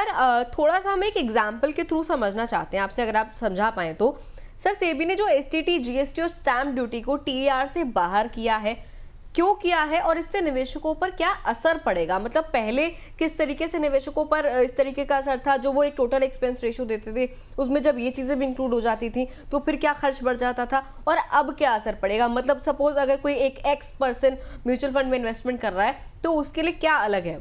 Sir थोड़ा सा हम एक एग्जाम्पल के थ्रू समझना चाहते हैं आपसे, अगर आप समझा पाए तो। सर सेबी ने जो एसटीटी, जीएसटी और स्टैम्प ड्यूटी को टीईआर से बाहर किया है, क्यों किया है और इससे निवेशकों पर क्या असर पड़ेगा? मतलब पहले किस तरीके से निवेशकों पर इस तरीके का असर था, जो वो एक टोटल एक्सपेंस रेशियो देते थे, उसमें जब ये चीजें भी इंक्लूड हो जाती थी तो फिर क्या खर्च बढ़ जाता था, और अब क्या असर पड़ेगा? मतलब सपोज अगर कोई एक एक्स पर्सन म्यूचुअल फंड में इन्वेस्टमेंट कर रहा है तो उसके लिए क्या अलग है?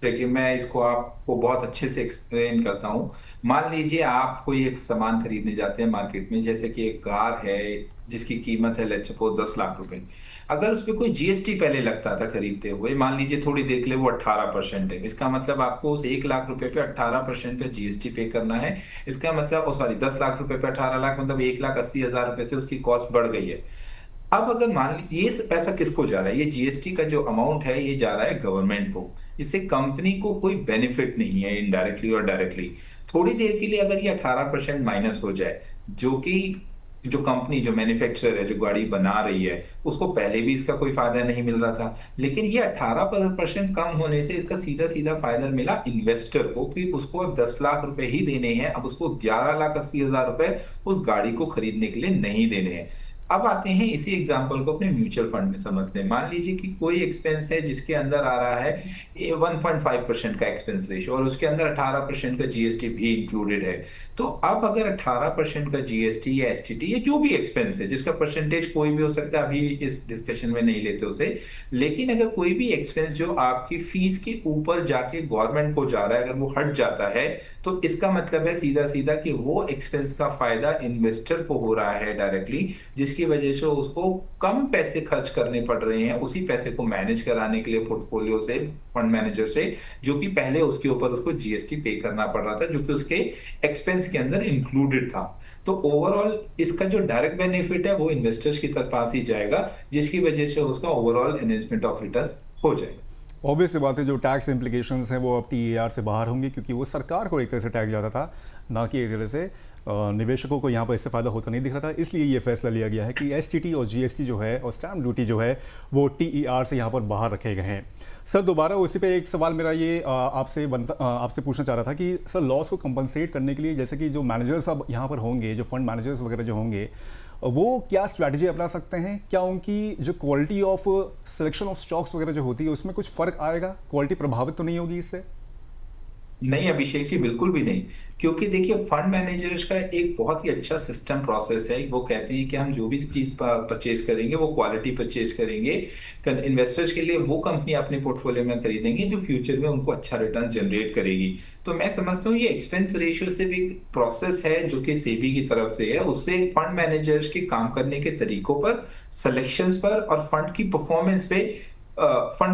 देखिए, मैं इसको आपको बहुत अच्छे से एक्सप्लेन करता हूँ। मान लीजिए आप कोई एक सामान खरीदने जाते हैं मार्केट में, जैसे कि एक कार है जिसकी कीमत है लेट्स सपोज 10 लाख रुपए। अगर उस पर कोई जीएसटी पहले लगता था खरीदते हुए, मान लीजिए थोड़ी देर के लिए वो 18% है, इसका मतलब आपको उस 1 लाख रुपए पे 18% का जीएसटी पे करना है। इसका मतलब सॉरी, 10 लाख रुपए पे 18 लाख, मतलब 1,80,000 रुपए से उसकी कॉस्ट बढ़ गई है। अब अगर मान लीजिए ये पैसा किसको जा रहा है, ये जीएसटी का जो अमाउंट है ये जा रहा है गवर्नमेंट को। इससे कंपनी को कोई बेनिफिट नहीं है, इनडायरेक्टली और डायरेक्टली। थोड़ी देर के लिए अगर ये 18% माइनस हो जाए, जो कि जो कंपनी, जो मैन्युफैक्चरर है, जो गाड़ी बना रही है, उसको पहले भी इसका कोई फायदा नहीं मिल रहा था, लेकिन ये 18% कम होने से इसका सीधा सीधा फायदा मिला इन्वेस्टर को, कि उसको अब 10 लाख रुपए ही देने हैं, अब उसको 11,80,000 रुपए उस गाड़ी को खरीदने के लिए नहीं देने हैं। अब आते हैं इसी एग्जांपल को अपने म्यूचुअल फंड में समझते हैं। मान लीजिए कि कोई एक्सपेंस है जिसके अंदर आ रहा है 1.5% का एक्सपेंस रेशियो, और उसके अंदर 18% का जीएसटी भी इंक्लूडेड है। तो अब अगर 18% का जीएसटी या एसटीटी या जो भी एक्सपेंस है, जिसका परसेंटेज कोई भी हो सकता है, अभी इस डिस्कशन में नहीं लेते उसे, लेकिन अगर कोई भी एक्सपेंस जो आपकी फीस के ऊपर जाके गवर्नमेंट को जा रहा है, अगर वो हट जाता है, तो इसका मतलब है सीधा सीधा कि वो एक्सपेंस का फायदा इन्वेस्टर को हो रहा है डायरेक्टली, जिसकी वजह से उसको कम पैसे खर्च करने पड़ रहे हैं उसी पैसे को मैनेज कराने के लिए पोर्टफोलियो से, फंड मैनेजर से, जो कि पहले उसके ऊपर उसको जीएसटी पे करना पड़ रहा था, जो कि उसके एक्सपेंस के अंदर इंक्लूडेड था। तो ओवरऑल इसका जो डायरेक्ट बेनिफिट है वो इन्वेस्टर्स की तरफ पास ही जाएगा, जिसकी वजह से उसका ओवरऑल एनहेंसमेंट ऑफ रिटर्न्स हो जाएगा। ऑब्वियस सी बात है, जो टैक्स इम्प्लीकेशंस हैं वो अब टीईआर से बाहर होंगे, क्योंकि वो सरकार को एक तरह से टैक्स जाता था, ना कि एक तरह से निवेशकों को यहाँ पर इससे फ़ायदा होता नहीं दिख रहा था। इसलिए ये फैसला लिया गया है कि एसटीटी और जीएसटी जो है और स्टैम्प ड्यूटी जो है वो टीईआर से यहाँ पर बाहर रखे गए हैं। सर दोबारा उसी पे एक सवाल मेरा ये आपसे पूछना चाह रहा था कि सर लॉस को कंपनसेट करने के लिए, जैसे कि जो मैनेजर्स अब यहाँ पर होंगे, जो फंड मैनेजर्स वगैरह जो होंगे, वो क्या स्ट्रैटेजी अपना सकते हैं? क्या उनकी जो quality of selection of stocks वगैरह जो होती है उसमें कुछ फ़र्क आएगा? क्वालिटी प्रभावित तो नहीं होगी इससे? नहीं अभिषेक जी, बिल्कुल भी नहीं। क्योंकि देखिए, फंड मैनेजर्स का एक बहुत ही अच्छा सिस्टम प्रोसेस है। वो कहते हैं कि हम जो भी चीज परचेज करेंगे वो क्वालिटी परचेज करेंगे। इन्वेस्टर्स के लिए वो कंपनी अपने पोर्टफोलियो में खरीदेंगे जो फ्यूचर में उनको अच्छा रिटर्न जनरेट करेगी। तो मैं समझता हूँ ये एक्सपेंस रेशियो से भी प्रोसेस है जो कि सेबी की तरफ से है, उससे फंड मैनेजर्स के काम करने के तरीकों पर, सिलेक्शंस पर और फंड की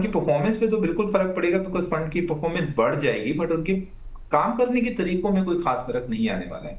परफॉर्मेंस पे तो बिल्कुल फर्क पड़ेगा, बिकॉज फंड की परफॉर्मेंस बढ़ जाएगी, बट उनके काम करने के तरीकों में कोई खास फर्क नहीं आने वाला है।